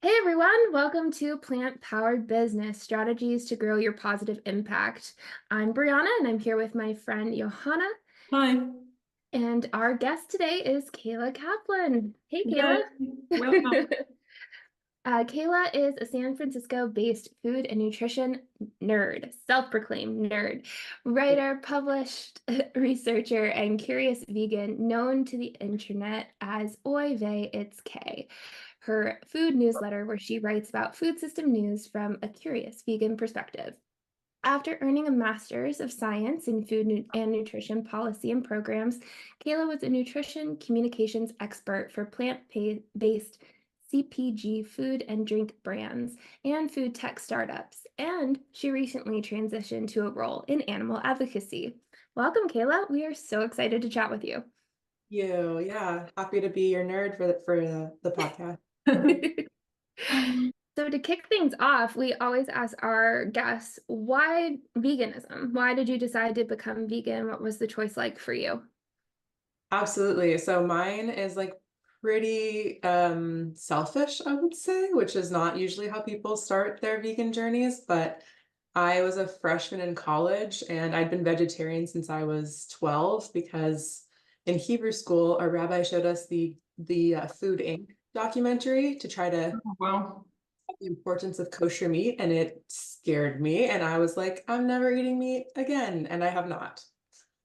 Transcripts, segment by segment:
Hey everyone, welcome to Plant Powered Business Strategies to Grow Your Positive Impact. I'm Brieanah and I'm here with my friend Johanna. Hi. And our guest today is Kayla Kaplan. Hey Yay. Kayla. Welcome. Kayla is a San Francisco-based food and nutrition nerd, self-proclaimed nerd, writer, published researcher, and curious vegan known to the internet as Oy Vey It's Kay. Her food newsletter where she writes about food system news from a curious vegan perspective. After earning a Master's of Science in Food and Nutrition Policy and Programs, Kayla was a nutrition communications expert for plant-based CPG food and drink brands and food tech startups, and she recently transitioned to a role in animal advocacy. Welcome, Kayla. We are so excited to chat with you. Yeah, happy to be your nerd for the podcast. So to kick things off, we always ask our guests, why veganism? Why did you decide to become vegan? What was the choice like for you? Absolutely. So mine is like pretty selfish, I would say, which is not usually how people start their vegan journeys, but I was a freshman in college and I'd been vegetarian since I was 12 because in Hebrew school, our rabbi showed us the Food Inc. documentary to try to Well, the importance of kosher meat, and it scared me. And I was like, I'm never eating meat again, and I have not.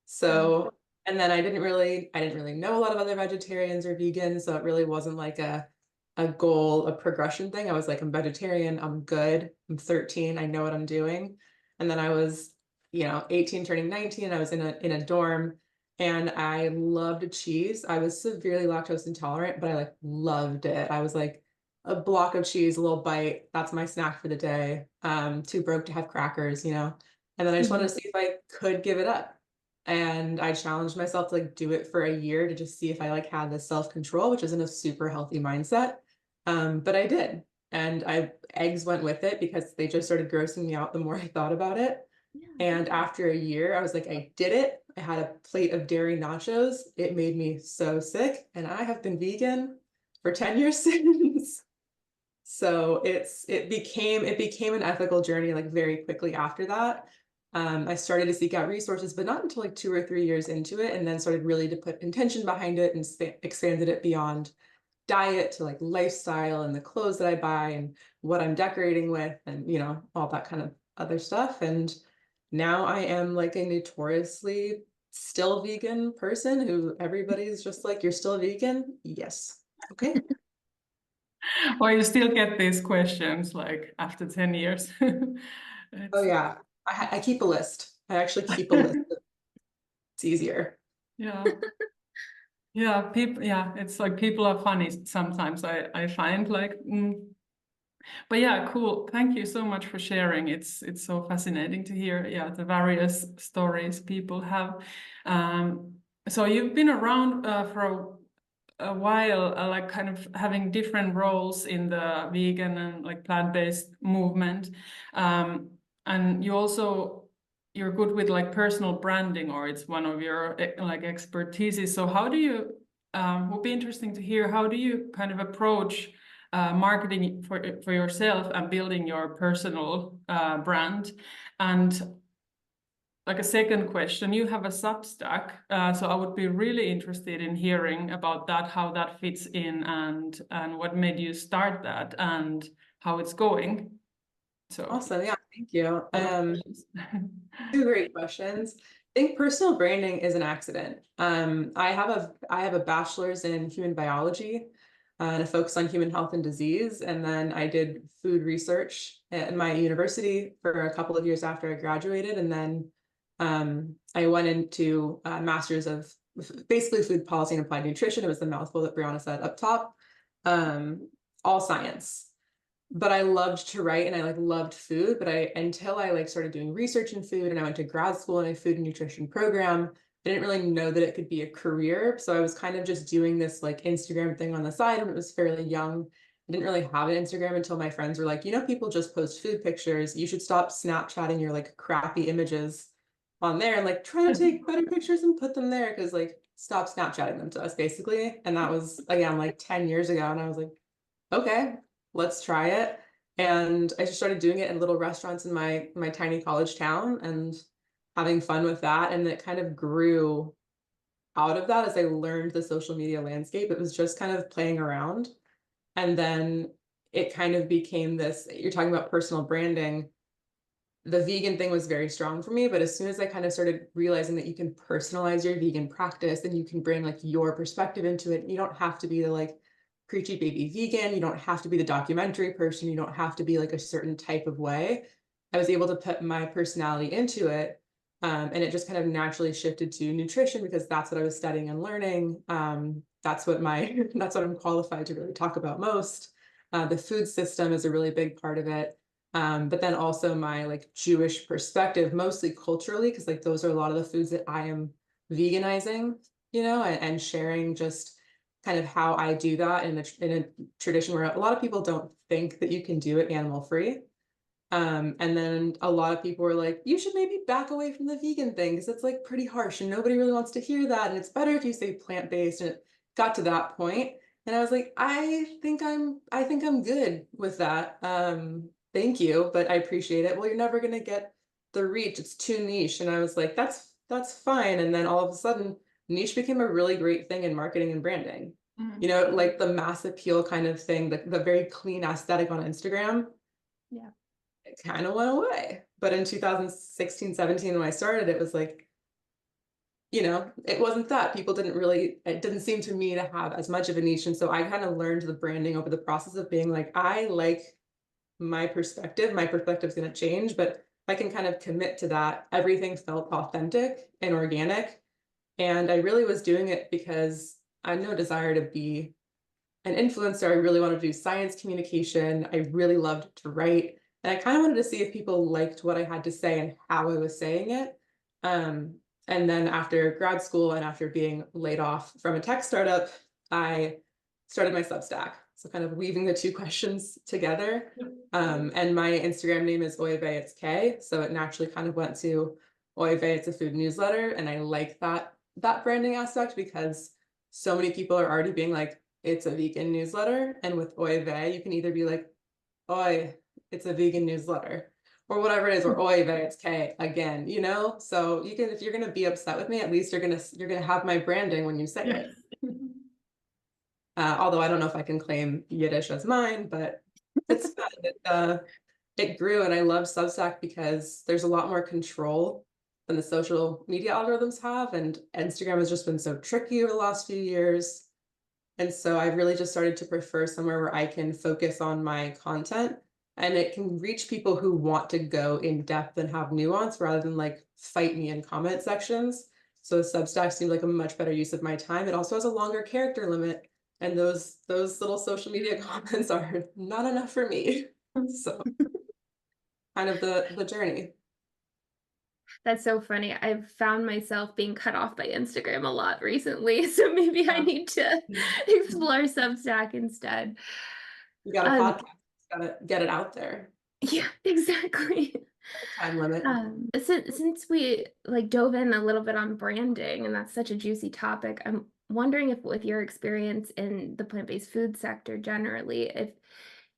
So, and then I didn't really know a lot of other vegetarians or vegans, so it really wasn't like a goal, a progression thing. I was like, I'm vegetarian, I'm good, I'm 13, I know what I'm doing. And then I was, 18 turning 19, I was in a dorm and I loved cheese. I was severely lactose intolerant, but I like loved it. I was like a block of cheese, a little bite, that's my snack for the day. Too broke to have crackers. And then I just wanted to Mhm. see if I could give it up. And I challenged myself to like do it for a year to just see if I like had the self-control, which isn't a super healthy mindset. But I did. And eggs went with it because they just started grossing me out the more I thought about it. Yeah. And after a year, I was like, I did it. I had a plate of dairy nachos. It made me so sick. And I have been vegan for 10 years since. So it became an ethical journey like very quickly after that. I started to seek out resources, but not until like 2 or 3 years into it, and then started really to put intention behind it and expanded it beyond diet to like lifestyle and the clothes that I buy and what I'm decorating with and all that kind of other stuff. And now I am like a notoriously still vegan person who everybody's just like, you're still vegan? Yes. Okay. or you still get these questions like after 10 years. Oh It's yeah. I keep a list. I actually keep a list. It's easier. yeah. Yeah, people, yeah, it's like people are funny sometimes. I find like but yeah, cool. Thank you so much for sharing. It's so fascinating to hear, yeah, the various stories people have. So you've been around for a while, like kind of having different roles in the vegan and like plant-based movement. And you're good with like personal branding, or it's one of your like expertises. So how do you, would be interesting to hear, how do you kind of approach marketing for yourself and building your personal brand? And like a second question, you have a Substack, so I would be really interested in hearing about that, how that fits in, and what made you start that, and how it's going. So, Awesome. Yeah, thank you. a lot of questions. Two great questions. I think personal branding is an accident. I have a bachelor's in human biology and a focus on human health and disease. And then I did food research at my university for a couple of years after I graduated. And then I went into a master's of basically food policy and applied nutrition. It was the mouthful that Brianna said up top. Um, all science. But I loved to write and I like loved food, but I until I like started doing research in food and I went to grad school in a food and nutrition program, I didn't really know that it could be a career. So I was kind of just doing this like Instagram thing on the side when it was fairly young. I didn't really have an Instagram until my friends were like, people just post food pictures. You should stop Snapchatting your like crappy images on there and like try to take better pictures and put them there because like stop Snapchatting them to us basically. And that was again like 10 years ago. And I was like, okay. let's try it. And I just started doing it in little restaurants in my tiny college town and having fun with that. And it kind of grew out of that as I learned the social media landscape. It was just kind of playing around. And then it kind of became this, you're talking about personal branding. The vegan thing was very strong for me, but as soon as I kind of started realizing that you can personalize your vegan practice and you can bring like your perspective into it, you don't have to be the like preachy baby vegan, you don't have to be the documentary person, you don't have to be like a certain type of way. I was able to put my personality into it. And it just kind of naturally shifted to nutrition because that's what I was studying and learning. That's what that's what I'm qualified to really talk about most. The food system is a really big part of it. But then also my like Jewish perspective, mostly culturally, because like those are a lot of the foods that I am veganizing, and sharing just kind of how I do that in a tradition where a lot of people don't think that you can do it animal free. And then a lot of people were like, you should maybe back away from the vegan thing because it's like pretty harsh and nobody really wants to hear that. And it's better if you say plant-based. And it got to that point. And I was like, I think I'm good with that. Thank you, but I appreciate it. Well, you're never gonna get the reach. It's too niche. And I was like, that's fine. And then all of a sudden, niche became a really great thing in marketing and branding. Like the mass appeal kind of thing, the very clean aesthetic on Instagram. Yeah. It kind of went away. But in 2016, 17, when I started, it was like, it wasn't that. It didn't seem to me to have as much of a niche. And so I kind of learned the branding over the process of being like, I like my perspective. My perspective's going to change, but I can kind of commit to that. Everything felt authentic and organic. And I really was doing it because I had no desire to be an influencer. I really wanted to do science communication. I really loved to write. And I kind of wanted to see if people liked what I had to say and how I was saying it. And then after grad school and after being laid off from a tech startup, I started my Substack. So kind of weaving the two questions together. And my Instagram name is Oy Vey, it's K. So it naturally kind of went to Oy Vey, it's a food newsletter. And I like that branding aspect because so many people are already being like, it's a vegan newsletter. And with Oy Vey, you can either be like, Oy, it's a vegan newsletter, or whatever it is, or Oy Vey, it's K again, So you can, if you're gonna be upset with me, at least you're gonna have my branding when you say it. Although I don't know if I can claim Yiddish as mine, but it's fun. It grew, and I love Substack because there's a lot more control than the social media algorithms have, and Instagram has just been so tricky over the last few years. And so I really just started to prefer somewhere where I can focus on my content and it can reach people who want to go in depth and have nuance rather than like fight me in comment sections. So Substack seemed like a much better use of my time. It also has a longer character limit, and those little social media comments are not enough for me. So kind of the journey. That's so funny. I've found myself being cut off by Instagram a lot recently, so maybe I need to explore Substack instead. You got a podcast, gotta get it out there. Yeah, exactly. Time limit. Since we like dove in a little bit on branding, and that's such a juicy topic, I'm wondering if with your experience in the plant-based food sector generally, if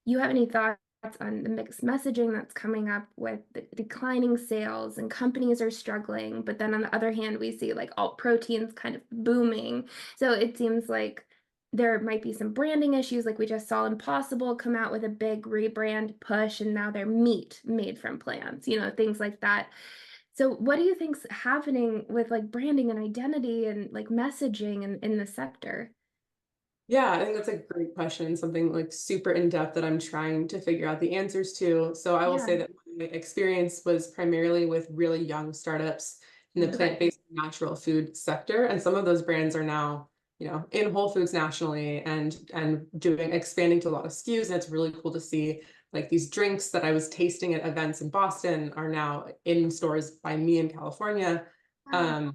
you have any thoughts on the mixed messaging that's coming up with the declining sales and companies are struggling, but then on the other hand, we see like alt proteins kind of booming. So it seems like there might be some branding issues, like we just saw Impossible come out with a big rebrand push, and now they're meat made from plants, things like that. So what do you think's happening with like branding and identity and like messaging in the sector? Yeah, I think that's a great question, something like super in depth that I'm trying to figure out the answers to. So I will Yeah. say that my experience was primarily with really young startups in the Okay. plant-based natural food sector. And some of those brands are now, in Whole Foods nationally and expanding to a lot of SKUs. And it's really cool to see like these drinks that I was tasting at events in Boston are now in stores by me in California. And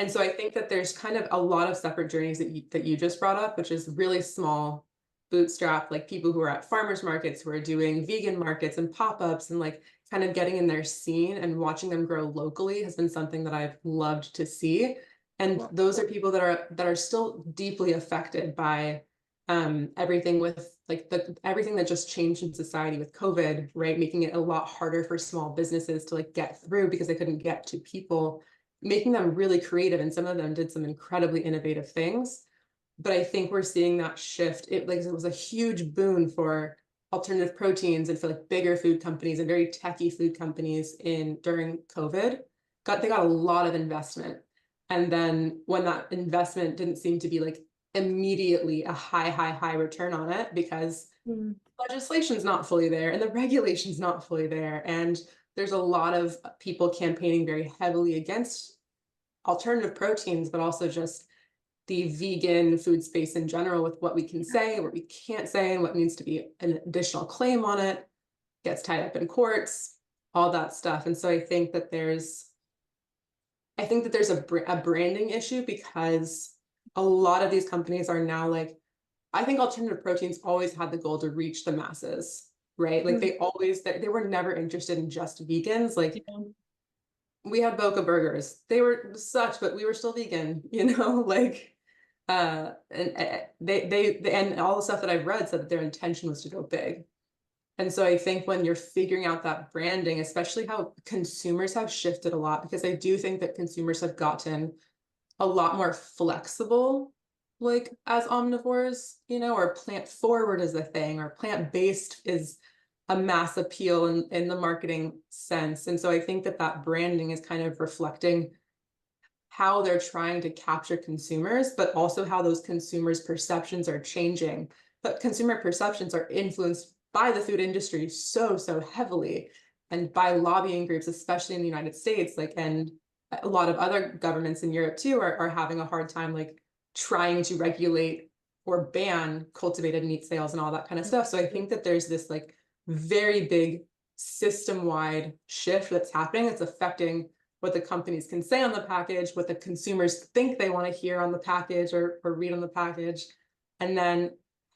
so I think that there's kind of a lot of separate journeys that you just brought up, which is really small, bootstrap, like people who are at farmers markets, who are doing vegan markets and pop-ups and like kind of getting in their scene and watching them grow locally has been something that I've loved to see. And those are people that are still deeply affected by everything with like everything that just changed in society with COVID, right? Making it a lot harder for small businesses to like get through because they couldn't get to people, making them really creative. And some of them did some incredibly innovative things. But I think we're seeing that shift. It was a huge boon for alternative proteins and for like bigger food companies and very techy food companies during COVID. They got a lot of investment. And then when that investment didn't seem to be like immediately a high return on it because legislation's not fully there and the regulation's not fully there. And there's a lot of people campaigning very heavily against alternative proteins, but also just the vegan food space in general with what we can say, what we can't say, and what needs to be an additional claim on it, gets tied up in courts, all that stuff. And so I think that there's a branding issue because a lot of these companies are now like, I think alternative proteins always had the goal to reach the masses, right? Like they were never interested in just vegans. Like we had Boca burgers, they were such, but we were still vegan, like, and and all the stuff that I've read said that their intention was to go big. And so I think when you're figuring out that branding, especially how consumers have shifted a lot, because I do think that consumers have gotten a lot more flexible, like as omnivores, or plant forward is a thing, or plant-based is a mass appeal in the marketing sense. And so I think that branding is kind of reflecting how they're trying to capture consumers, but also how those consumers' perceptions are changing. But consumer perceptions are influenced by the food industry so heavily, and by lobbying groups, especially in the United States, like, and a lot of other governments in Europe too are having a hard time like trying to regulate or ban cultivated meat sales and all that kind of stuff. So I think that there's this like very big system-wide shift that's happening. It's affecting what the companies can say on the package, what the consumers think they want to hear on the package or read on the package, and then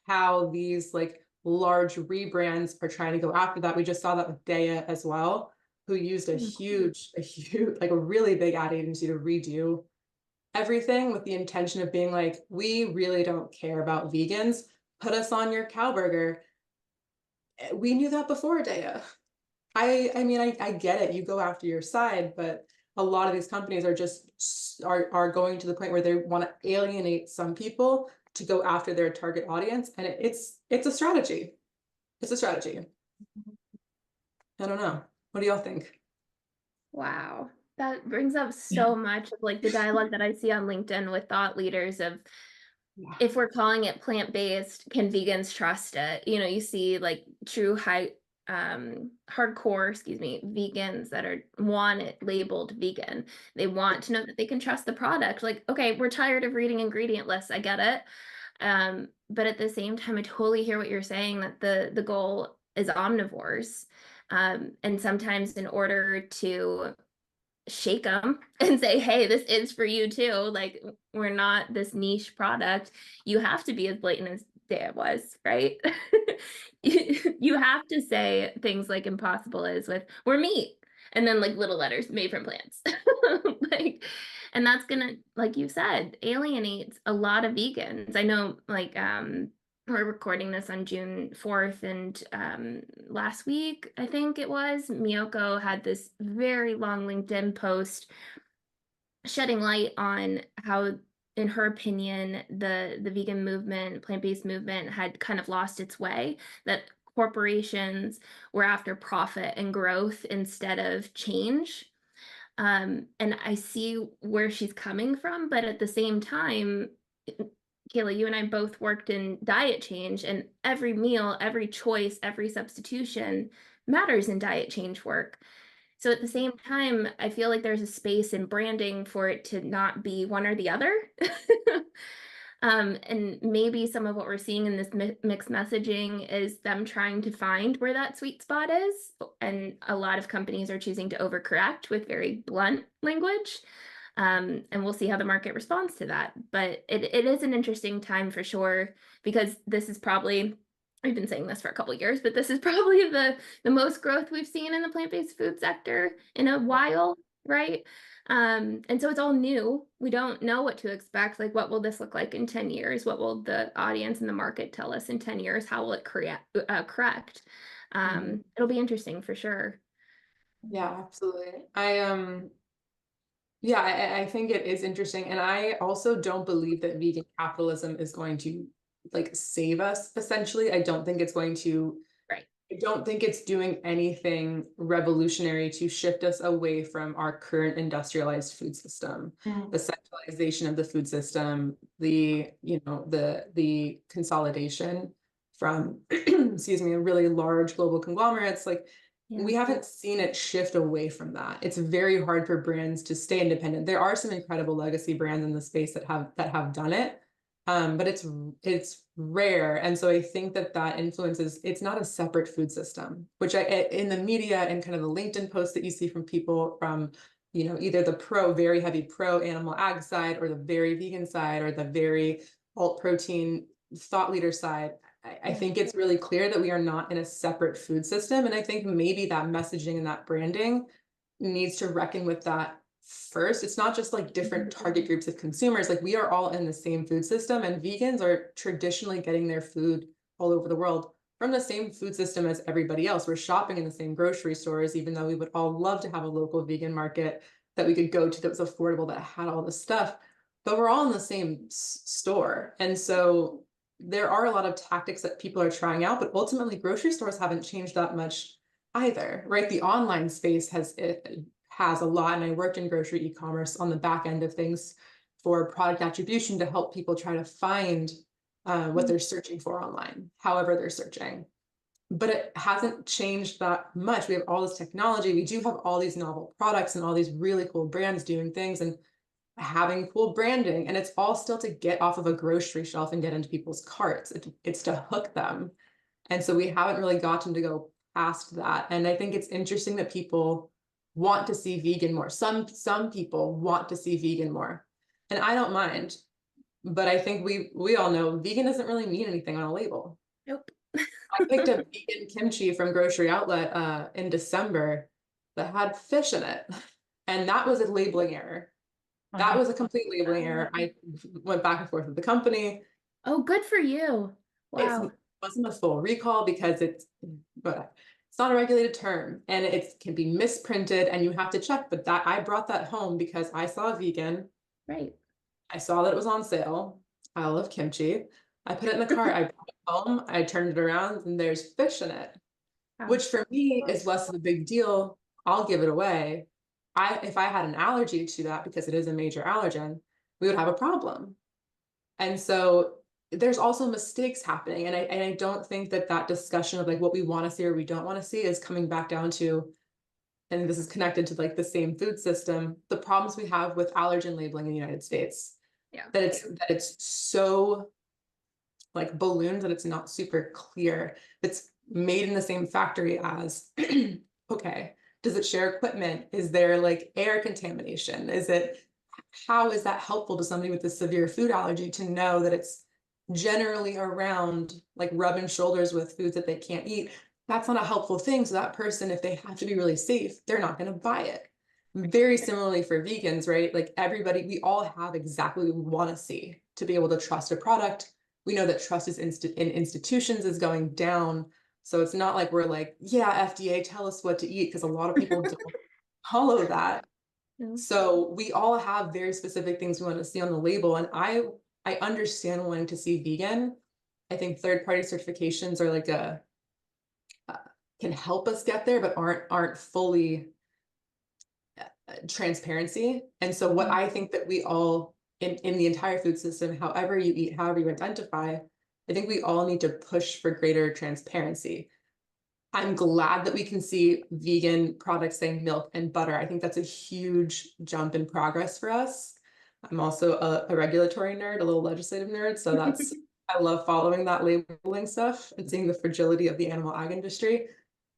how these like large rebrands are trying to go after that. We just saw that with Daya as well, who used a huge, like a really big ad agency to redo everything with the intention of being like, we really don't care about vegans. Put us on your cow burger. We knew that before Daya. I mean, I get it. You go after your side, but a lot of these companies are just are going to the point where they want to alienate some people to go after their target audience, and it's a strategy. It's a strategy. I don't know. What do y'all think? Wow. That brings up so much of like the dialogue that I see on LinkedIn with thought leaders of, if we're calling it plant-based, can vegans trust it? You see like true hardcore, vegans that want it labeled vegan. They want to know that they can trust the product. Like, okay, we're tired of reading ingredient lists. I get it. But at the same time, I totally hear what you're saying, that the goal is omnivores. And sometimes in order to shake them and say, hey, this is for you too, like, we're not this niche product, you have to be as blatant as Daya was, right? You have to say things like Impossible is with, we're meat, and then like little letters, made from plants. Like, and that's gonna, like you said, alienate a lot of vegans. I know, like, we're recording this on June 4th, and last week, I think it was, Miyoko had this very long LinkedIn post shedding light on how, in her opinion, the vegan movement, plant-based movement had kind of lost its way, that corporations were after profit and growth instead of change. And I see where she's coming from, but at the same time, Kayla, you and I both worked in diet change, and every meal, every choice, every substitution matters in diet change work. So at the same time, I feel like there's a space in branding for it to not be one or the other. And maybe some of what we're seeing in this mixed messaging is them trying to find where that sweet spot is. And a lot of companies are choosing to overcorrect with very blunt language. And we'll see how the market responds to that. But it is an interesting time for sure, because this is probably, I've been saying this for a couple of years, but this is probably the most growth we've seen in the plant-based food sector in a while. right? And so it's all new. We don't know what to expect. Like, what will this look like in 10 years? What will the audience and the market tell us in 10 years? How will it correct? It'll be interesting for sure. Yeah, absolutely. Yeah, I think it is interesting. And I also don't believe that vegan capitalism is going to like save us, essentially. I don't think it's going to, Right. I don't think it's doing anything revolutionary to shift us away from our current industrialized food system, the centralization of the food system, the consolidation from, excuse me, really large global conglomerates. Like, we haven't seen it shift away from that. It's very hard for brands to stay independent. There are some incredible legacy brands in the space that have done it, but it's rare. And so I think that influences. It's not a separate food system, which in the media and kind of the LinkedIn posts that you see from people from either the very heavy pro animal ag side, or the very vegan side, or the very alt protein thought leader side. I think it's really clear that we are not in a separate food system. And I think maybe that messaging and that branding needs to reckon with that first. It's not just like different target groups of consumers. Like, we are all in the same food system, and vegans are traditionally getting their food all over the world from the same food system as everybody else. We're shopping in the same grocery stores, even though we would all love to have a local vegan market that we could go to that was affordable, that had all this stuff. But we're all in the same store. And so there are a lot of tactics that people are trying out, but ultimately grocery stores haven't changed that much either, right? The online space has a lot, and I worked in grocery e-commerce on the back end of things for product attribution to help people try to find what they're searching for online, however they're searching. But it hasn't changed that much. We have all this technology. We do have all these novel products and all these really cool brands doing things and having cool branding, and it's all still to get off of a grocery shelf and get into people's carts. It's to hook them. And so we haven't really gotten to go past that. And I think it's interesting that people want to see vegan more. Some people want to see vegan more, and I don't mind. But I think we all know vegan doesn't really mean anything on a label. Nope. I picked up vegan kimchi from Grocery Outlet in December that had fish in it, and that was a labeling error. That was a complete labeling error. I went back and forth with the company. Oh, good for you. Wow. It wasn't a full recall because but it's not a regulated term, and it can be misprinted, and you have to check. But I brought that home because I saw vegan. Right. I saw that it was on sale. I love kimchi. I put it in the cart. I brought it home. I turned it around, and there's fish in it, which for me is less of a big deal. I'll give it away. If I had an allergy to that, because it is a major allergen, we would have a problem. And so there's also mistakes happening. And I don't think that discussion of like what we want to see or we don't want to see is coming back down to, and this is connected to like the same food system, the problems we have with allergen labeling in the United States. Yeah. That it's so like ballooned that it's not super clear. It's made in the same factory as, okay, does it share equipment? Is there like air contamination? How is that helpful to somebody with a severe food allergy to know that it's generally around like rubbing shoulders with foods that they can't eat? That's not a helpful thing. So that person, if they have to be really safe, they're not going to buy it. Very similarly for vegans, right? Like we all have exactly what we want to see to be able to trust a product. We know that trust in institutions is going down. So it's not like we're like, yeah, FDA, tell us what to eat, because a lot of people don't follow that. No. So we all have very specific things we want to see on the label. And I understand wanting to see vegan. I think third-party certifications are like can help us get there, but aren't fully transparency. And so what I think that we all in the entire food system, however you eat, however you identify, I think we all need to push for greater transparency. I'm glad that we can see vegan products saying milk and butter. I think that's a huge jump in progress for us. I'm also a regulatory nerd, a little legislative nerd. So I love following that labeling stuff and seeing the fragility of the animal ag industry.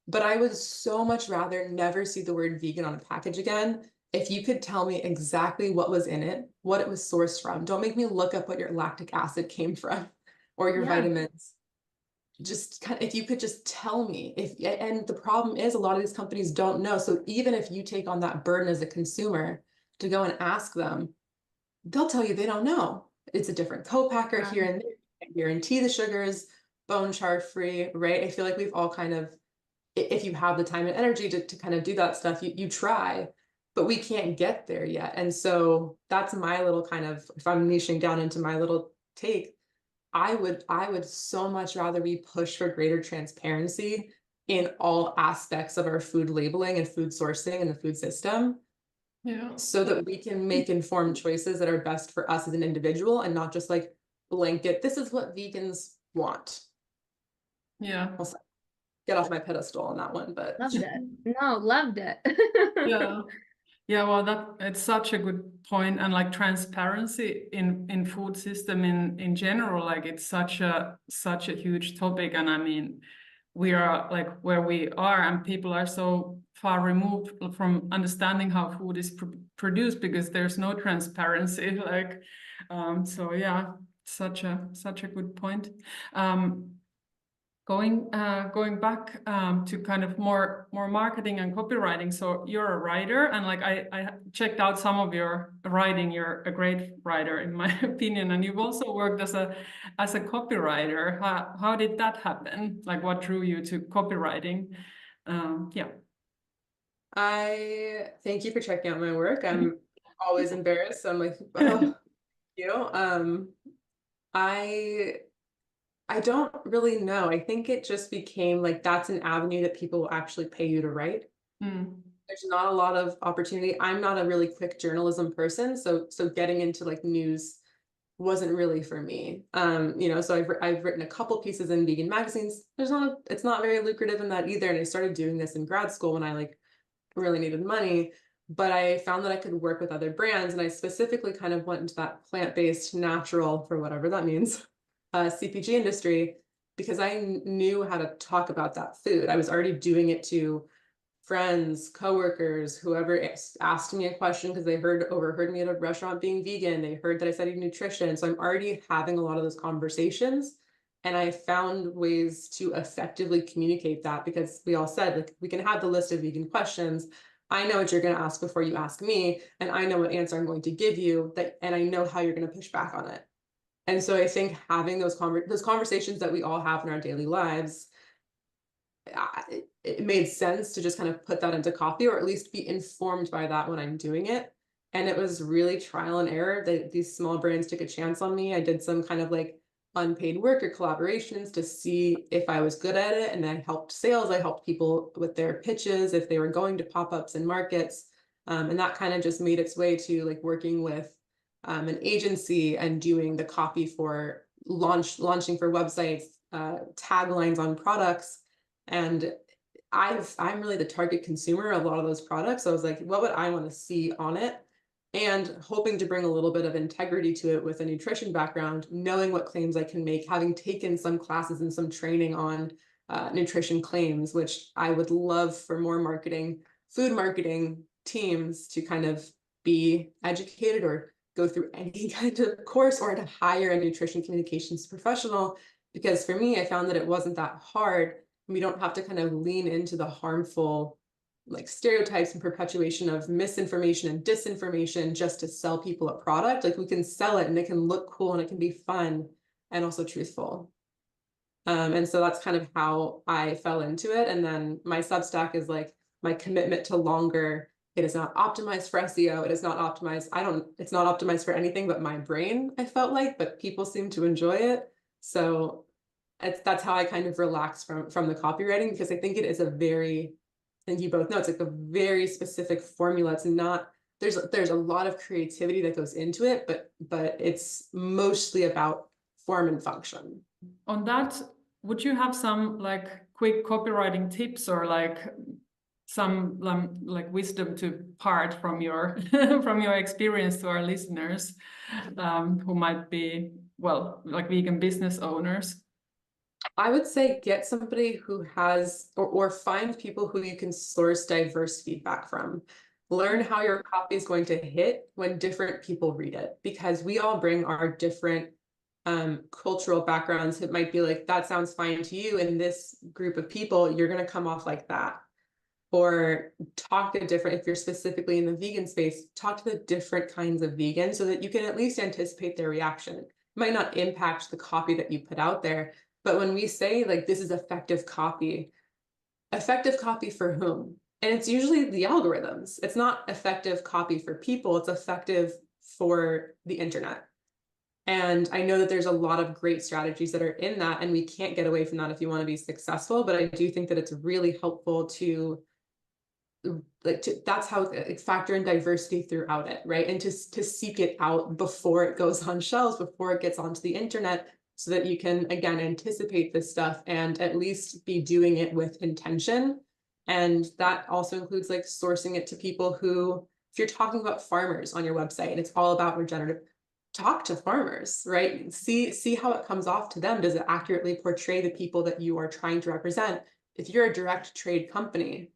But I would so much rather never see the word vegan on a package again. If you could tell me exactly what was in it, what it was sourced from. Don't make me look up what your lactic acid came from or your vitamins. just kind of, if you could just tell me and the problem is a lot of these companies don't know. So even if you take on that burden as a consumer to go and ask them, they'll tell you they don't know. It's a different co-packer here and there. You can't guarantee the sugars, bone char free, right? I feel like we've all kind of, if you have the time and energy to kind of do that stuff, you try, but we can't get there yet. And so that's my little kind of, if I'm niching down into my little take, I would so much rather we push for greater transparency in all aspects of our food labeling and food sourcing and the food system, Yeah. so that we can make informed choices that are best for us as an individual and not just like blanket, this is what vegans want. Yeah. I'll get off my pedestal on that one, but Loved it. No, loved it. Yeah. Yeah, well, it's such a good point, and like transparency in food system in general, like it's such a huge topic, and I mean, we are like where we are, and people are so far removed from understanding how food is produced because there's no transparency. Like, so yeah, such a good point. Going back to kind of more marketing and copywriting. So you're a writer, and like I checked out some of your writing. You're a great writer, in my opinion, and you've also worked as a copywriter. How did that happen? Like, what drew you to copywriting? Yeah. I thank you for checking out my work. I'm always embarrassed. I'm like, oh, you. I don't really know. I think it just became like that's an avenue that people will actually pay you to write. Mm. There's not a lot of opportunity. I'm not a really quick journalism person, so getting into like news wasn't really for me. You know, so I've written a couple pieces in vegan magazines. It's not very lucrative in that either. And I started doing this in grad school when I like really needed money. But I found that I could work with other brands, and I specifically kind of went into that plant-based, natural, for whatever that means, CPG industry, because I knew how to talk about that food. I was already doing it to friends, coworkers, whoever asked me a question because they overheard me at a restaurant being vegan. They heard that I studied nutrition. So I'm already having a lot of those conversations. And I found ways to effectively communicate that, because we all said, like, we can have the list of vegan questions. I know what you're going to ask before you ask me, and I know what answer I'm going to give you, and I know how you're going to push back on it. And so I think having those conversations that we all have in our daily lives, it made sense to just kind of put that into copy, or at least be informed by that when I'm doing it. And it was really trial and error. These small brands took a chance on me. I did some kind of like unpaid work or collaborations to see if I was good at it. And I helped sales. I helped people with their pitches if they were going to pop-ups and markets. And that kind of just made its way to like working with an agency and doing the copy for launching for websites, taglines on products. And I'm really the target consumer of a lot of those products. So I was like, what would I want to see on it? And hoping to bring a little bit of integrity to it with a nutrition background, knowing what claims I can make, having taken some classes and some training on nutrition claims, which I would love for more food marketing teams to kind of be educated or go through any kind of course, or to hire a nutrition communications professional. Because for me, I found that it wasn't that hard. We don't have to kind of lean into the harmful like stereotypes and perpetuation of misinformation and disinformation just to sell people a product. Like, we can sell it and it can look cool and it can be fun and also truthful. And so that's kind of how I fell into it. And then my Substack is like my commitment to longer. It is not optimized for SEO. It is not optimized. It's not optimized for anything but my brain, I felt like, but people seem to enjoy it. So that's how I kind of relax from the copywriting, because I think it is I think you both know, it's like a very specific formula. It's not, there's a lot of creativity that goes into it, but it's mostly about form and function. On that, would you have some like quick copywriting tips, or like some like wisdom to part from your from your experience to our listeners who might be, well, like vegan business owners? I would say get somebody who has, or find people who you can source diverse feedback from. Learn how your copy is going to hit when different people read it, because we all bring our different cultural backgrounds, it might be like, that sounds fine to you. In this group of people, you're going to come off like that. Or talk to different, if you're specifically in the vegan space, talk to the different kinds of vegans so that you can at least anticipate their reaction. It might not impact the copy that you put out there, but when we say like, this is effective copy for whom? And it's usually the algorithms. It's not effective copy for people, it's effective for the internet. And I know that there's a lot of great strategies that are in that, and we can't get away from that if you want to be successful. But I do think that it's really helpful to that's how factor in diversity throughout it, right? And to seek it out before it goes on shelves, before it gets onto the internet, so that you can, again, anticipate this stuff and at least be doing it with intention. And that also includes like sourcing it to people who, if you're talking about farmers on your website and it's all about regenerative, talk to farmers, right? See how it comes off to them. Does it accurately portray the people that you are trying to represent? If you're a direct trade company,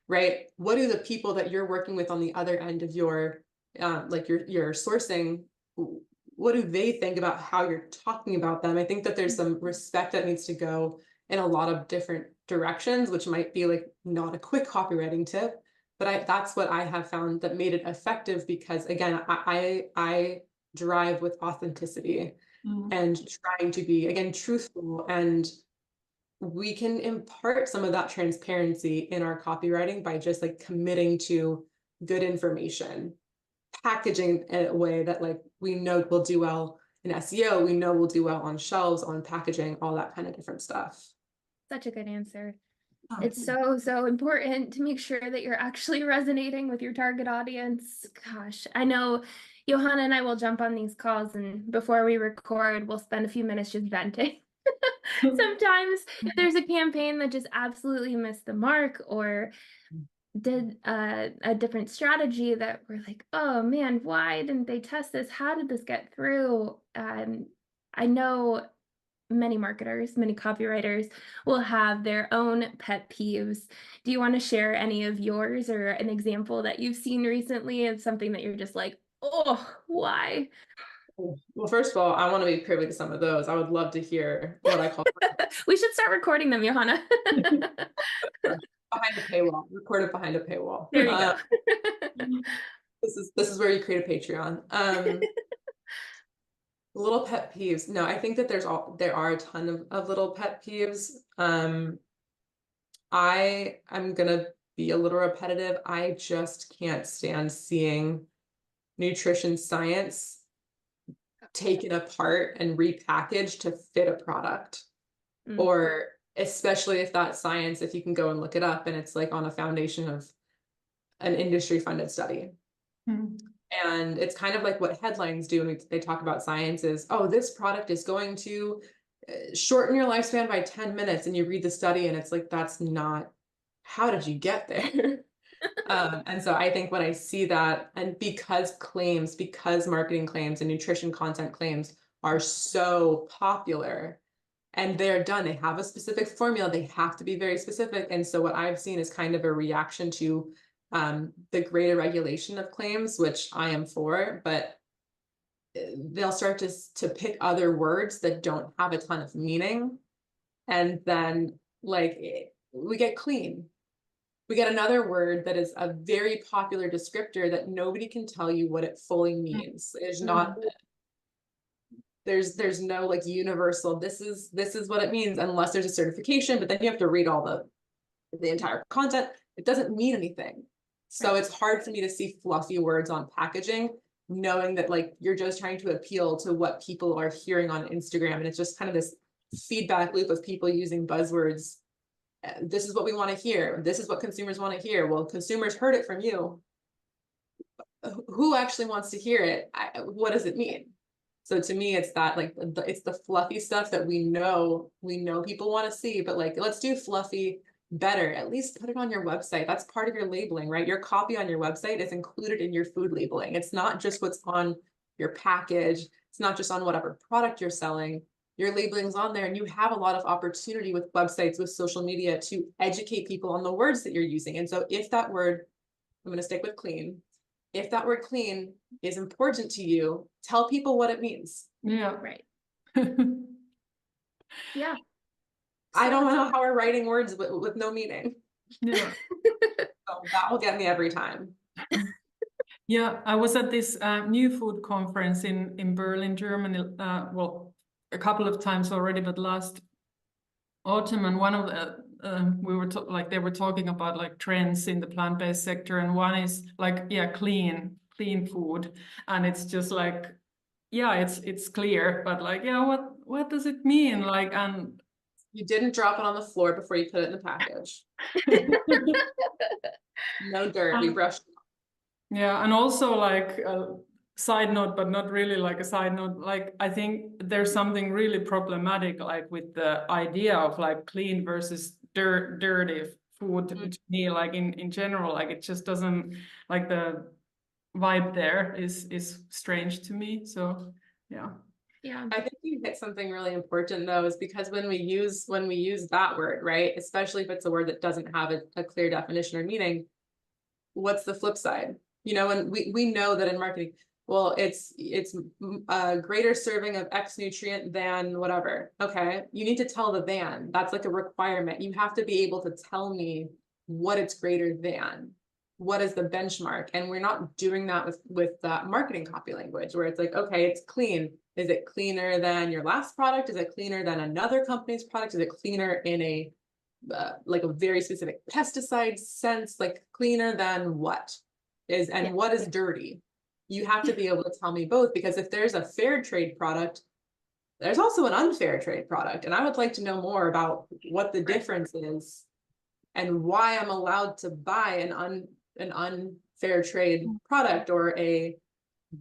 right, what do the people that you're working with on the other end of your like your sourcing, what do they think about how you're talking about them? I think that there's some respect that needs to go in a lot of different directions, which might be like not a quick copywriting tip, but that's what I have found that made it effective, because again, I drive with authenticity and trying to be, again, truthful, and we can impart some of that transparency in our copywriting by just like committing to good information, packaging in a way that like we know will do well in SEO, we know will do well on shelves, on packaging, all that kind of different stuff. Such a good answer. It's so important to make sure that you're actually resonating with your target audience. Gosh, I know Johanna and I will jump on these calls, and before we record, we'll spend a few minutes just venting. Sometimes there's a campaign that just absolutely missed the mark, or did a different strategy that we're like, oh man, why didn't they test this? How did this get through? I know many marketers, many copywriters will have their own pet peeves. Do you want to share any of yours, or an example that you've seen recently of something that you're just like, oh, why? Well, first of all, I want to be privy to some of those. I would love to hear what I call We should start recording them, Johanna. behind a paywall, recorded behind a paywall. There you go. This is where you create a Patreon. Little pet peeves. No, I think that there are a ton of little pet peeves. I'm gonna be a little repetitive. I just can't stand seeing nutrition science taken apart and repackaged to fit a product. Or especially if that science, if you can go and look it up and it's like on a foundation of an industry funded study. And it's kind of like what headlines do when they talk about science is, oh, this product is going to shorten your lifespan by 10 minutes. And you read the study and it's like, that's not, how did you get there? And so I think when I see that, and because marketing claims and nutrition content claims are so popular and they're done, they have a specific formula, they have to be very specific. And so what I've seen is kind of a reaction to the greater regulation of claims, which I am for, but they'll start to pick other words that don't have a ton of meaning. And then like we get clean. We get another word that is a very popular descriptor that nobody can tell you what it fully means. There's not, there's no like universal, this is what it means, unless there's a certification, but then you have to read all the entire content. It doesn't mean anything. So it's hard for me to see fluffy words on packaging, knowing that like you're just trying to appeal to what people are hearing on Instagram. And it's just kind of this feedback loop of people using buzzwords. This is what we want to hear. This is what consumers want to hear. Well, consumers heard it from you. Who actually wants to hear it? What does it mean? So to me, it's that like it's the fluffy stuff that we know people want to see, but like let's do fluffy better. At least put it on your website. That's part of your labeling, right? Your copy on your website is included in your food labeling. It's not just what's on your package. It's not just on whatever product you're selling. Your labeling's on there, and you have a lot of opportunity with websites, with social media to educate people on the words that you're using. And so if that word, I'm going to stick with clean. If that word clean is important to you, tell people what it means. Yeah. Right. Yeah. I don't know how we're writing words with no meaning. Yeah. So that will get me every time. Yeah, I was at this new food conference in Berlin, Germany, well, a couple of times already, but last autumn, and one of the we were like they were talking about like trends in the plant-based sector, and one is like, yeah, clean food, and it's just like, yeah, it's clear, but like, yeah, what does it mean? Like, and You didn't drop it on the floor before you put it in the package. No dirt. We brushed. yeah, and also like a side note, but not really like a side note, like I think there's something really problematic like with the idea of like clean versus dirty food to me, like in general, like it just doesn't, like the vibe there is strange to me. So yeah. Yeah. I think you hit something really important though, is because when we use that word, right, especially if it's a word that doesn't have a clear definition or meaning, what's the flip side? You know, and we know that in marketing, well, it's a greater serving of X nutrient than whatever. Okay, you need to tell the than. That's like a requirement. You have to be able to tell me what it's greater than. What is the benchmark? And we're not doing that with marketing copy language, where it's like, okay, it's clean. Is it cleaner than your last product? Is it cleaner than another company's product? Is it cleaner in a like a very specific pesticide sense, like cleaner than what is, and what is dirty? You have to be able to tell me both, because if there's a fair trade product, there's also an unfair trade product. And I would like to know more about what the difference is and why I'm allowed to buy an unfair trade product or a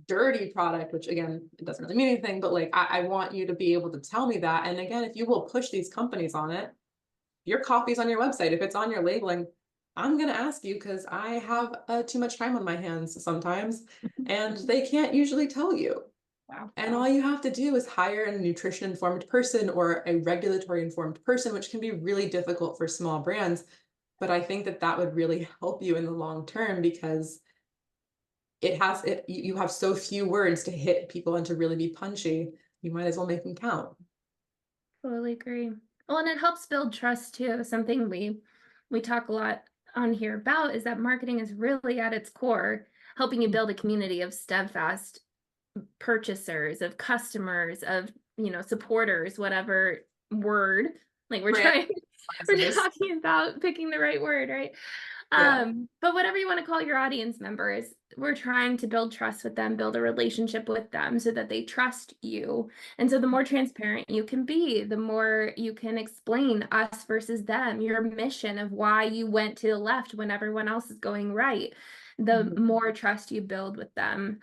dirty product, which again, it doesn't really mean anything, but like, I want you to be able to tell me that. And again, if you will push these companies on it, your copy's on your website, if it's on your labeling, I'm going to ask you, because I have too much time on my hands sometimes, and they can't usually tell you. Wow. And all you have to do is hire a nutrition informed person or a regulatory informed person, which can be really difficult for small brands. But I think that would really help you in the long term, because you have so few words to hit people and to really be punchy. You might as well make them count. Totally agree. Well, and it helps build trust too. Something we talk a lot on here about is that marketing is really at its core helping you build a community of steadfast purchasers, of customers, of, you know, supporters, whatever word. Like we're talking about picking the right word, right? Yeah. But whatever you want to call your audience members, we're trying to build trust with them, build a relationship with them so that they trust you. And so the more transparent you can be, the more you can explain us versus them, your mission of why you went to the left when everyone else is going right. The more trust you build with them,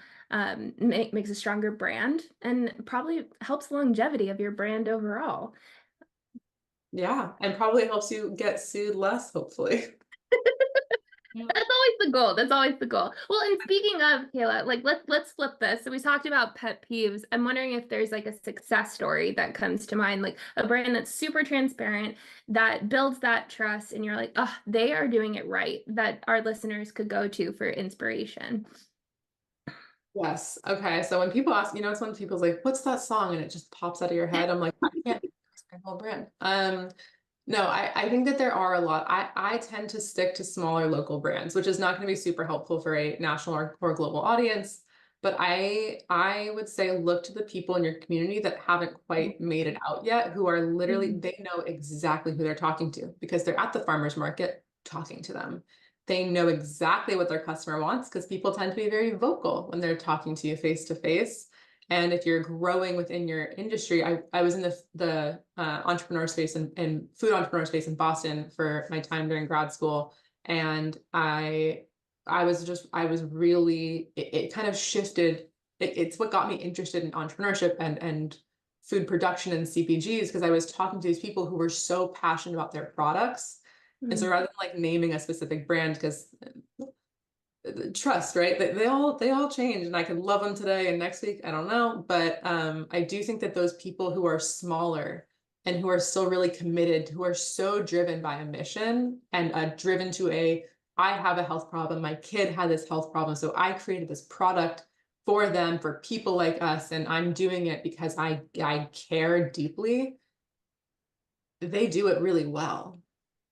makes a stronger brand and probably helps the longevity of your brand overall. Yeah, and probably helps you get sued less, hopefully. That's always the goal. That's always the goal. Well, and speaking of, Kayla, like let's flip this. So we talked about pet peeves. I'm wondering if there's like a success story that comes to mind, like a brand that's super transparent, that builds that trust, and you're like, oh, they are doing it right, that our listeners could go to for inspiration. Yes. Okay. So when people ask, you know, it's when people's like, what's that song? And it just pops out of your head. I'm like, I can't my whole brand. No, I think that there are a lot. I tend to stick to smaller local brands, which is not going to be super helpful for a national or global audience. But I would say look to the people in your community that haven't quite made it out yet, who are literally, they know exactly who they're talking to because they're at the farmer's market talking to them. They know exactly what their customer wants, because people tend to be very vocal when they're talking to you face to face. And if you're growing within your industry, I was in the entrepreneur space and food entrepreneur space in Boston for my time during grad school. And I was really, it kind of shifted. It's what got me interested in entrepreneurship and food production and CPGs, because I was talking to these people who were so passionate about their products. And so rather than like naming a specific brand, because trust, right? They all change, and I could love them today and next week, I don't know. But I do think that those people who are smaller and who are still really committed, who are so driven by a mission and driven to I have a health problem, my kid had this health problem, so I created this product for them, for people like us, and I'm doing it because I care deeply, they do it really well.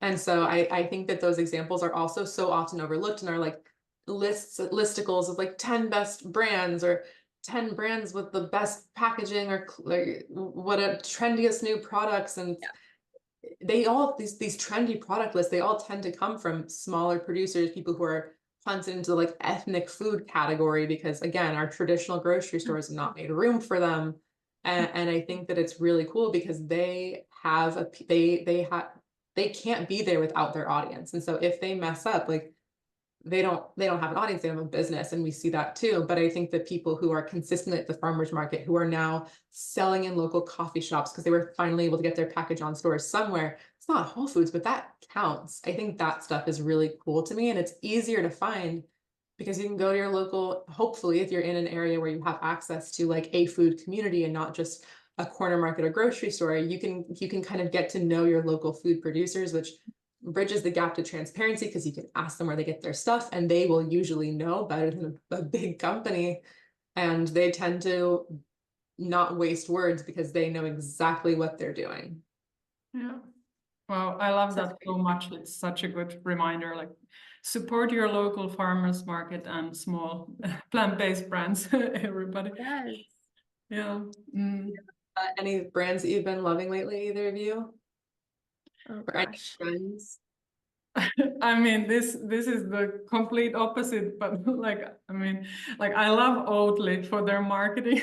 And so I think that those examples are also so often overlooked and are like listicles of like 10 best brands or 10 brands with the best packaging or like what a trendiest new products. And they all, these trendy product lists, they all tend to come from smaller producers, people who are punted into like ethnic food category, because again, our traditional grocery stores have not made room for them. And I think that it's really cool because they have they can't be there without their audience. And so if they mess up, like they don't have an audience, they have a business, and we see that too. But I think that people who are consistently at the farmers market, who are now selling in local coffee shops because they were finally able to get their package on stores somewhere, it's not Whole Foods, but that counts. I think that stuff is really cool to me, and it's easier to find because you can go to your local, hopefully if you're in an area where you have access to like a food community and not just a corner market or grocery store, you can kind of get to know your local food producers, which bridges the gap to transparency because you can ask them where they get their stuff, and they will usually know better than a big company, and they tend to not waste words because they know exactly what they're doing. Yeah. Well, I love that so much. It's such a good reminder, like support your local farmers market and small plant-based brands, everybody. Yes. Yeah. Any brands that you've been loving lately, either of you? Oh Or any gosh. friends? I mean, this is the complete opposite, but like, I mean, like I love Oatly for their marketing.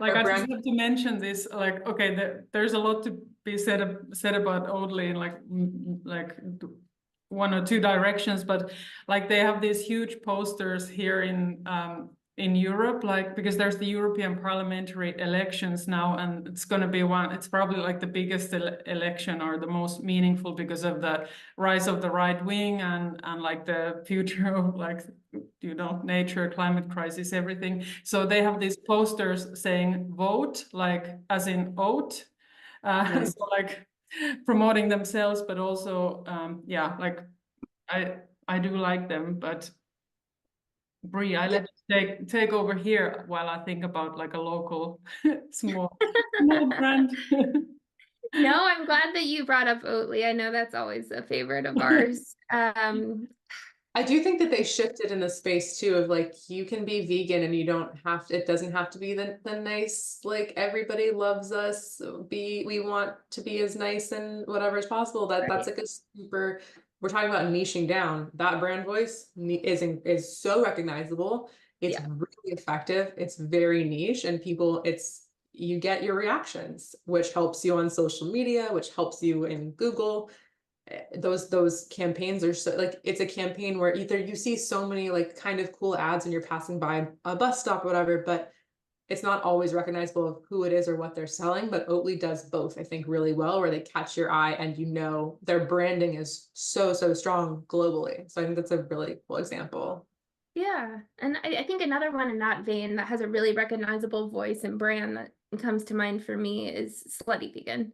Like I just have to mention this, like, okay, there's a lot to be said about Oatly in like one or two directions, but like they have these huge posters here in Europe, like because there's the European parliamentary elections now, and it's going to be it's probably like the biggest election or the most meaningful because of the rise of the right wing and like the future of like, you know, nature, climate crisis, everything. So they have these posters saying vote, like as in oat, Nice. so like promoting themselves, but also yeah, like I do like them, but Bree, I let you take over here while I think about like a local small brand. No, I'm glad that you brought up Oatly. I know that's always a favorite of ours. I do think that they shifted in the space too of like you can be vegan and you don't have to, it doesn't have to be the nice, like everybody loves us, we want to be as nice and whatever as possible. That's like a super, we're talking about niching down. That brand voice is so recognizable. It's really effective. It's very niche, and people, you get your reactions, which helps you on social media, which helps you in Google. Those campaigns are so like, it's a campaign where either you see so many like kind of cool ads and you're passing by a bus stop or whatever, but it's not always recognizable of who it is or what they're selling. But Oatly does both, I think, really well, where they catch your eye and you know their branding is so strong globally. So I think that's a really cool example. Yeah, and I think another one in that vein that has a really recognizable voice and brand that comes to mind for me is Slutty Vegan.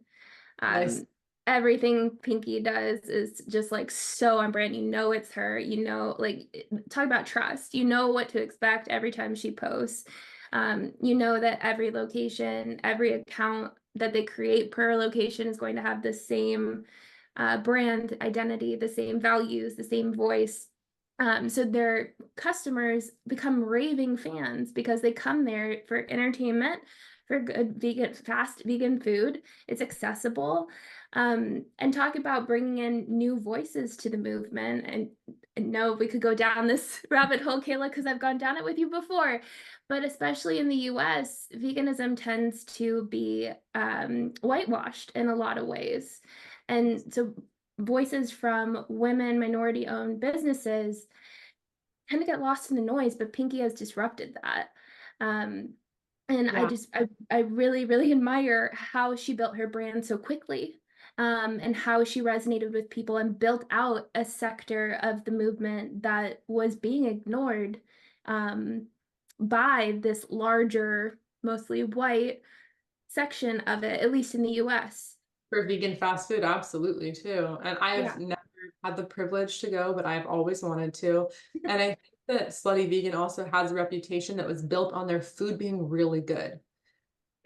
Nice. Everything Pinky does is just like so on brand. You know it's her. You know, like talk about trust. You know what to expect every time she posts. You know that every location, every account that they create per location is going to have the same brand identity, the same values, the same voice. So their customers become raving fans because they come there for entertainment, for good vegan, fast vegan food. It's accessible. And talk about bringing in new voices to the movement. And no, we could go down this rabbit hole, Kayla, because I've gone down it with you before. But especially in the US, veganism tends to be whitewashed in a lot of ways. And so voices from women, minority-owned businesses tend to get lost in the noise, but Pinky has disrupted that. And I really, really admire how she built her brand so quickly, and how she resonated with people and built out a sector of the movement that was being ignored by this larger, mostly white section of it, at least in the US. For vegan fast food, absolutely too. And I've never had the privilege to go, but I've always wanted to. And I think that Slutty Vegan also has a reputation that was built on their food being really good.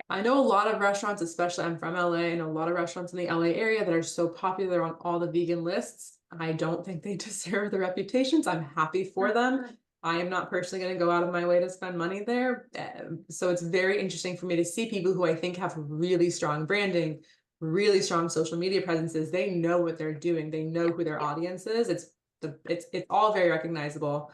I know a lot of restaurants, especially I'm from LA, and a lot of restaurants in the LA area that are so popular on all the vegan lists. I don't think they deserve the reputations. I'm happy for them. I am not personally going to go out of my way to spend money there. So it's very interesting for me to see people who I think have really strong branding, really strong social media presences. They know what they're doing. They know who their audience is. It's all very recognizable.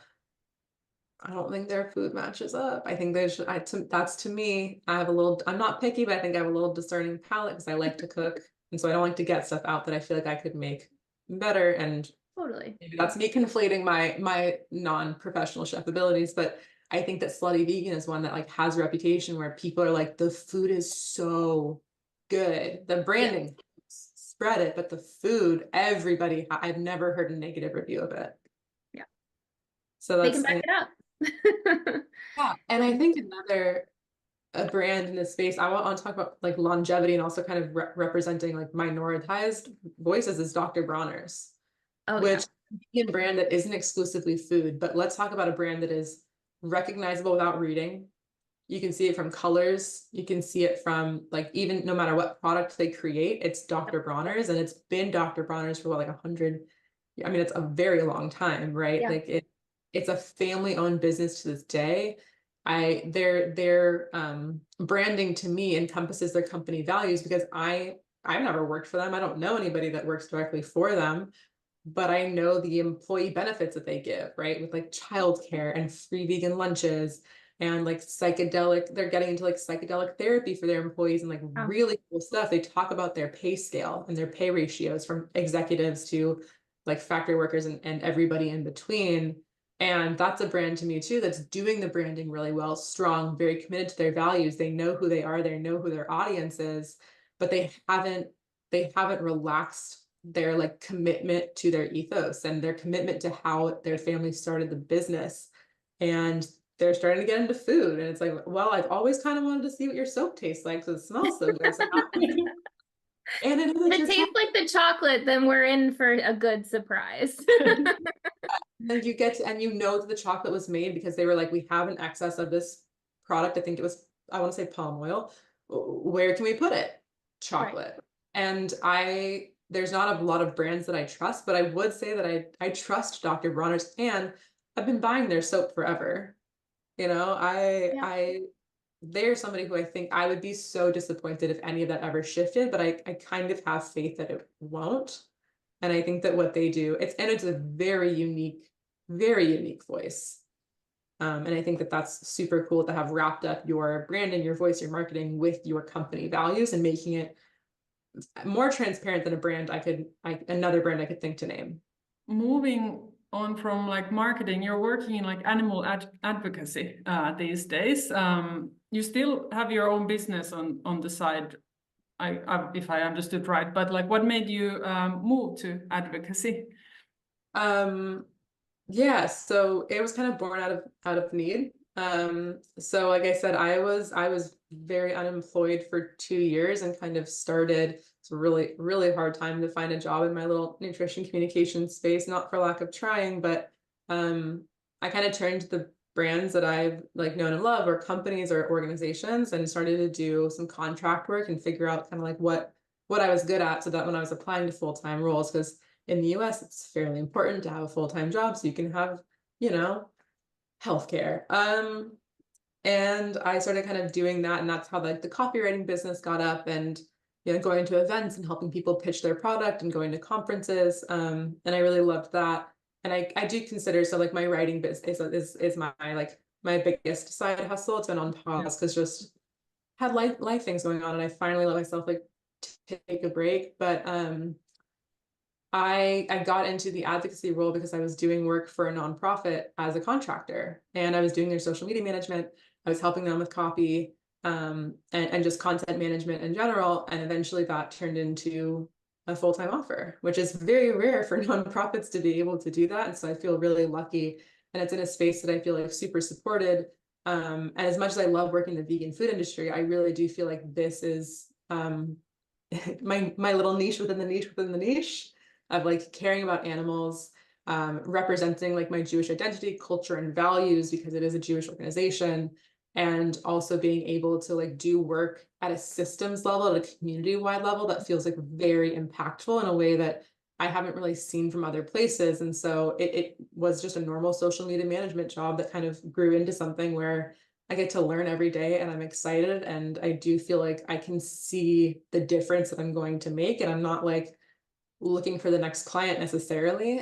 I don't think their food matches up. I think they should, that's to me, I'm not picky, but I think I have a little discerning palate because I like to cook. And so I don't like to get stuff out that I feel like I could make better. And Totally. maybe that's me conflating my non-professional chef abilities, but I think that Slutty Vegan is one that like has a reputation where people are like, the food is so good. The branding, spread it, but the food, I've never heard a negative review of it. Yeah. So They that's, can back it up. yeah. And I think a brand in this space, I want to talk about like longevity and also kind of representing like minoritized voices is Dr. Bronner's, Oh, which yeah. is a brand that isn't exclusively food, but let's talk about a brand that is recognizable without reading. You can see it from colors. You can see it from like, even no matter what product they create, it's Dr. Bronner's, and it's been Dr. Bronner's for what, like 100. I mean, it's a very long time, right? Yeah. Like it's a family-owned business to this day. Their branding to me encompasses their company values because I've never worked for them. I don't know anybody that works directly for them, but I know the employee benefits that they give, right? With like childcare and free vegan lunches and like they're getting into like psychedelic therapy for their employees and like really cool stuff. They talk about their pay scale and their pay ratios from executives to like factory workers and everybody in between. And that's a brand to me too, that's doing the branding really well, strong, very committed to their values. They know who they are, they know who their audience is, but they haven't relaxed their like commitment to their ethos and their commitment to how their family started the business. And they're starting to get into food. And it's like, well, I've always kind of wanted to see what your soap tastes like because it smells so good. So and I know If that it tastes like the chocolate, then we're in for a good surprise. then you get to, and you know that the chocolate was made because they were like, we have an excess of this product. I think it was, I want to say palm oil. Where can we put it? Chocolate. Right. And there's not a lot of brands that I trust, but I would say that I trust Dr. Bronner's, and I've been buying their soap forever. You know, they're somebody who I think I would be so disappointed if any of that ever shifted, but I kind of have faith that it won't. And I think that what they do, it's a very unique voice. And I think that that's super cool to have wrapped up your branding, your voice, your marketing with your company values and making it more transparent than another brand I could think to name. Moving on from like marketing, you're working in like animal advocacy these days. You still have your own business on the side, if I understood right, but like what made you move to advocacy? Yeah, so it was kind of born out of need. So like I said, I was very unemployed for 2 years and kind of started. It's a really hard time to find a job in my little nutrition communication space, not for lack of trying, but I kind of turned to the brands that I've like known and love, or companies or organizations, and started to do some contract work and figure out kind of like what I was good at, so that when I was applying to full-time roles, because in the US, it's fairly important to have a full-time job so you can have, you know, healthcare. And I started kind of doing that, and that's how like the copywriting business got up, and you know, going to events and helping people pitch their product and going to conferences. And I really loved that. And I do consider, so like my writing business is my like my biggest side hustle. It's been on pause because just had life things going on, and I finally let myself like take a break. But I got into the advocacy role because I was doing work for a nonprofit as a contractor, and I was doing their social media management. I was helping them with copy and just content management in general. And eventually that turned into a full-time offer, which is very rare for nonprofits to be able to do that. And so I feel really lucky. And it's in a space that I feel like super supported. And as much as I love working in the vegan food industry, I really do feel like this is my little niche within the niche of like caring about animals, representing like my Jewish identity, culture, and values, because it is a Jewish organization, and also being able to like do work at a systems level, at a community-wide level that feels like very impactful in a way that I haven't really seen from other places. And so it was just a normal social media management job that kind of grew into something where I get to learn every day, and I'm excited, and I do feel like I can see the difference that I'm going to make. And I'm not like looking for the next client necessarily.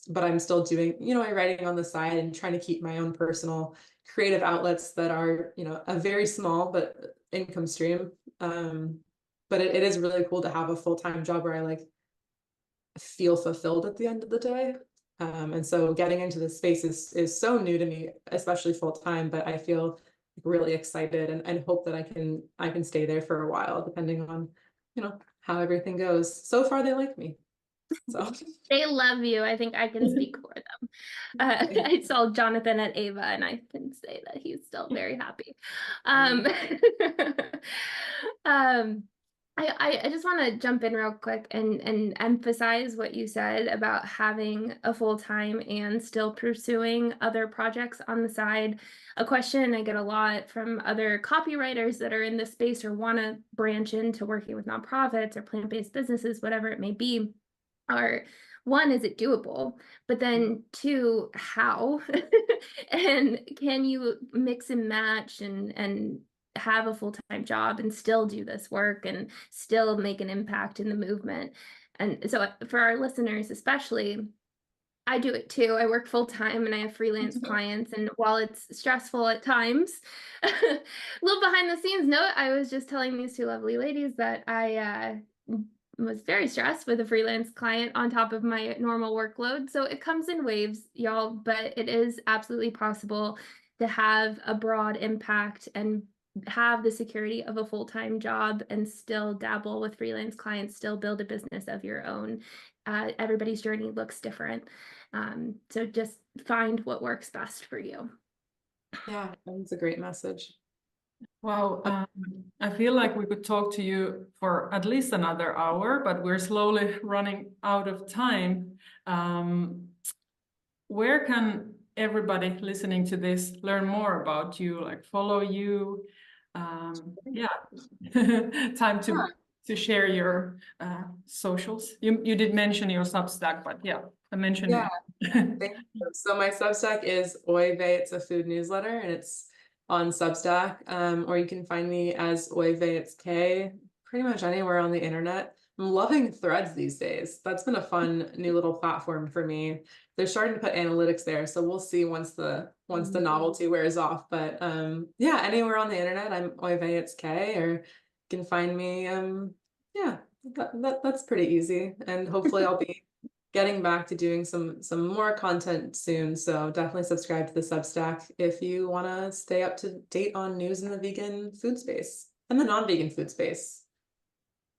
But I'm still doing, my writing on the side and trying to keep my own personal creative outlets that are, a very small but income stream. But it is really cool to have a full-time job where I like feel fulfilled at the end of the day. And so getting into this space is so new to me, especially full-time, but I feel really excited and hope that I can stay there for a while, depending on, how everything goes. So far, they like me. So They love you. I think I can speak for them. I saw Jonathan at Ava, and I can say that he's still very happy. I just want to jump in real quick and emphasize what you said about having a full-time and still pursuing other projects on the side. A question I get a lot from other copywriters that are in this space or want to branch into working with nonprofits or plant-based businesses, whatever it may be, are, one, is it doable? But then two, how? And can you mix and match and have a full-time job and still do this work and still make an impact in the movement? And so for our listeners especially, I do it too. I work full-time and I have freelance clients, and while it's stressful at times, a little behind the scenes note, I was just telling these two lovely ladies that I was very stressed with a freelance client on top of my normal workload. So it comes in waves, y'all, but it is absolutely possible to have a broad impact and have the security of a full-time job and still dabble with freelance clients, still build a business of your own. Everybody's journey looks different. So just find what works best for you. yeah, that's a great message. Wow, I feel like we could talk to you for at least another hour, but we're slowly running out of time. Where can everybody listening to this learn more about you, like follow you? Time to share your socials. You did mention your Substack, but yeah, I mentioned it. Thank you. So my Substack is Oive. It's a food newsletter, and it's on Substack. Or you can find me as Oive. It's K, pretty much anywhere on the internet. I'm loving Threads these days. That's been a fun new little platform for me. They're starting to put analytics there, so we'll see once the novelty wears off. But yeah, anywhere on the internet, I'm Oive. It's K, or you can find me. Yeah, that's pretty easy, and hopefully I'll be getting back to doing some more content soon. So definitely subscribe to the Substack if you want to stay up to date on news in the vegan food space and the non-vegan food space.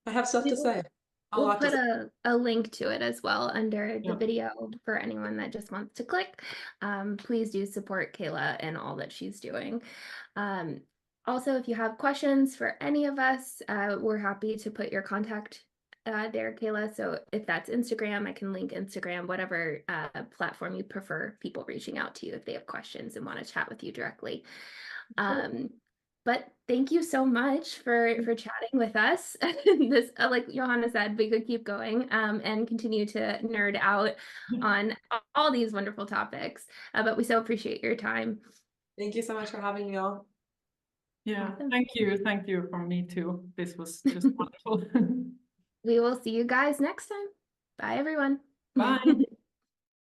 I have stuff to say. We'll put a link to it as well under the Yeah. video for anyone that just wants to click. Please do support Kayla and all that she's doing. Also, if you have questions for any of us, we're happy to put your contact there, Kayla. So if that's Instagram, I can link Instagram, whatever platform you prefer people reaching out to you if they have questions and want to chat with you directly. But thank you so much for chatting with us. This, like Johanna said, we could keep going and continue to nerd out on all these wonderful topics. But we so appreciate your time. Thank you so much for having me all. Yeah, awesome. Thank you from me too. This was just wonderful. We will see you guys next time. Bye, everyone. Bye.